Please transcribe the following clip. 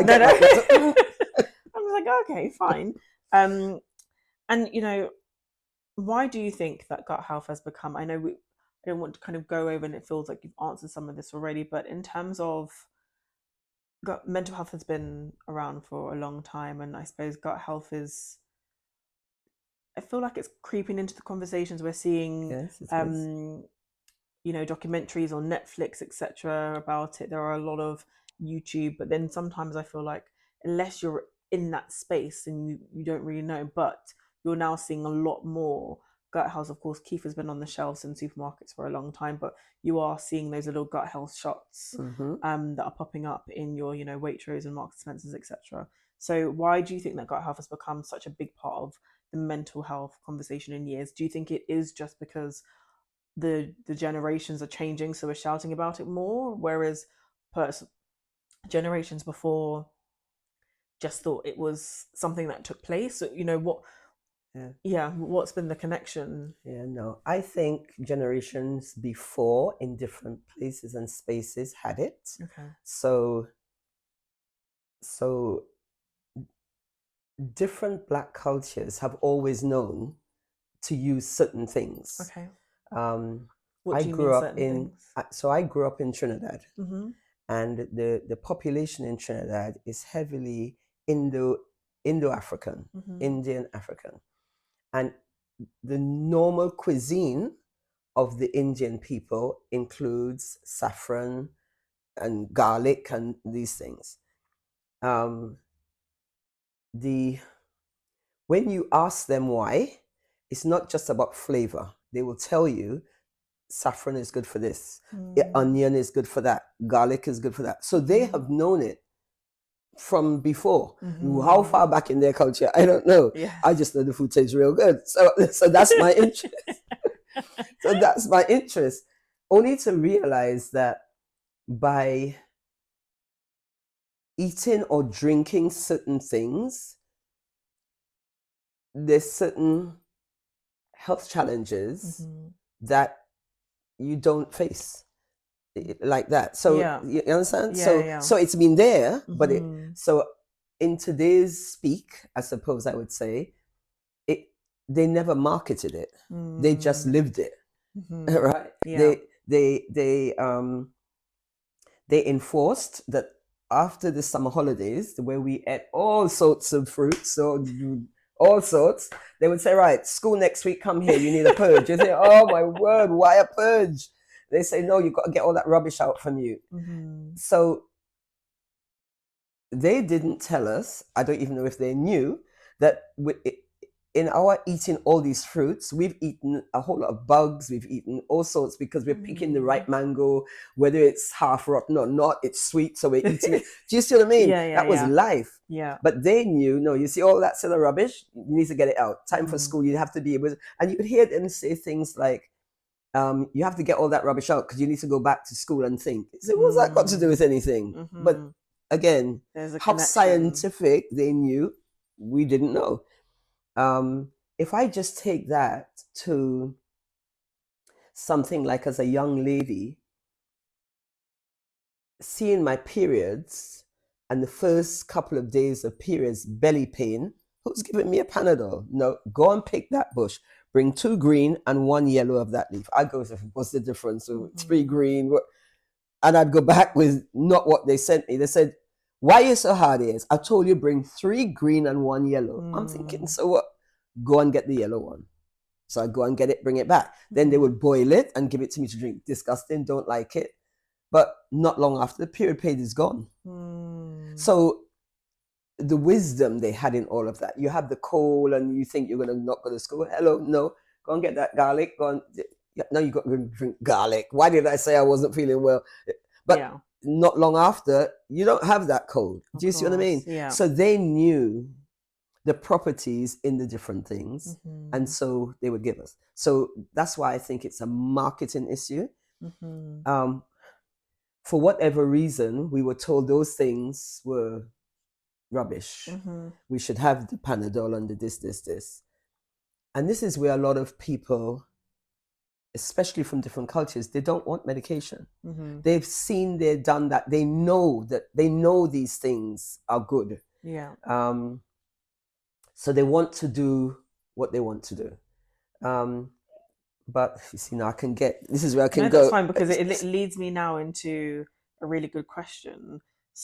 I No, get no. like that. I was like, okay, fine. Um, and why do you think that gut health has become? I don't want to kind of go over, and it feels like you've answered some of this already. But in terms of mental health has been around for a long time, and I suppose gut health is. I feel like it's creeping into the conversations we're seeing. Yes, it is. Um, documentaries on Netflix, etc. about it. There are a lot of YouTube, but then sometimes I feel like unless you're in that space and you don't really know, but you're now seeing a lot more gut health. Of course, Keef has been on the shelves in supermarkets for a long time, but you are seeing those little gut health shots Mm-hmm. that are popping up in your, Waitrose and Marks and Spencers, etc. So why do you think that gut health has become such a big part of the mental health conversation in years? Do you think it is just because the generations are changing, so we're shouting about it more, whereas generations before just thought it was something that took place? So, what? Yeah. Yeah, what's been the connection? Yeah, no. I think generations before in different places and spaces had it. Okay. So so different black cultures have always known to use certain things. Okay. Um, What I do you mean grew up certain in things? I grew up in Trinidad, Mm-hmm. and the population in Trinidad is heavily Indo African, Mm-hmm. Indian African, and the normal cuisine of the Indian people includes saffron and garlic and these things. Um, the When you ask them why, it's not just about flavor. They will tell you saffron is good for this, Mm. onion is good for that, garlic is good for that. So they Mm-hmm. have known it from before. How Mm-hmm. far back in their culture, I don't know. I Yes. just know the food tastes real good. So that's my interest. So that's my interest. Only to realize that by eating or drinking certain things, there's certain health challenges Mm-hmm. that you don't face like that. So Yeah. you understand? Yeah. So Yeah. so it's been there, but Mm-hmm. in today's speak, I suppose I would say, it they never marketed it. They just Mm. lived it. Mm-hmm. Right? Yeah. They enforced that after the summer holidays, where we ate all sorts of fruits, so all sorts, they would say, right, school next week, come here, you need a purge. You say, oh my word, why a purge? They say, no, you've got to get all that rubbish out from you. Mm-hmm. So they didn't tell us, I don't even know if they knew, that in our eating all these fruits, we've eaten a whole lot of bugs, we've eaten all sorts because we're picking the Mm. right mango, whether it's half rotten or not, it's sweet, so we're eating it. Do you see what I mean? Yeah. Yeah. That was Yeah. life. Yeah. But they knew, no, you see all that sort of rubbish, you need to get it out. Time for Mm-hmm. school, you have to be able to, and you would hear them say things like, you have to get all that rubbish out because you need to go back to school and think. So what's that got to do Mm. with anything? But Mm-hmm. again, There's a how connection. scientific they knew, we didn't know. If I just take that to something like as a young lady, seeing my periods and the first couple of days of periods, belly pain, who's giving me a Panadol? No, go and pick that bush. Bring 2 green and 1 yellow of that leaf. I go, what's the difference? So 3 Mm-hmm. green. And I'd go back with not what they sent me. They said, why are you so hard is? I told you bring 3 green and 1 yellow. I'm thinking, Mm. so what? Go and get the yellow one. So I go and get it, bring it back. Then they Mm-hmm. would boil it and give it to me to drink. Disgusting, don't like it. But not long after, the period pain is gone. Mm. So the wisdom they had in all of that. You have the cold and you think you're going to not go to school. Hello, no. Go and get that garlic. Go and, now you got to drink garlic. Why did I say I wasn't feeling well? But Yeah, not long after, you don't have that cold. of Do you see what I course. mean? Yeah. So they knew the properties in the different things, and Mm-hmm. so they would give us. So that's why I think it's a marketing issue. Mm-hmm. Um, for whatever reason, we were told those things were rubbish. Mm-hmm. We should have the Panadol and the this. And this is where a lot of people especially from different cultures, they don't want medication. Mm-hmm. They've seen, they've done that. They know these things are good. Yeah. So they want to do what they want to do. But you see, now I can get, this is where I can No, that's go. fine, because it leads me now into a really good question.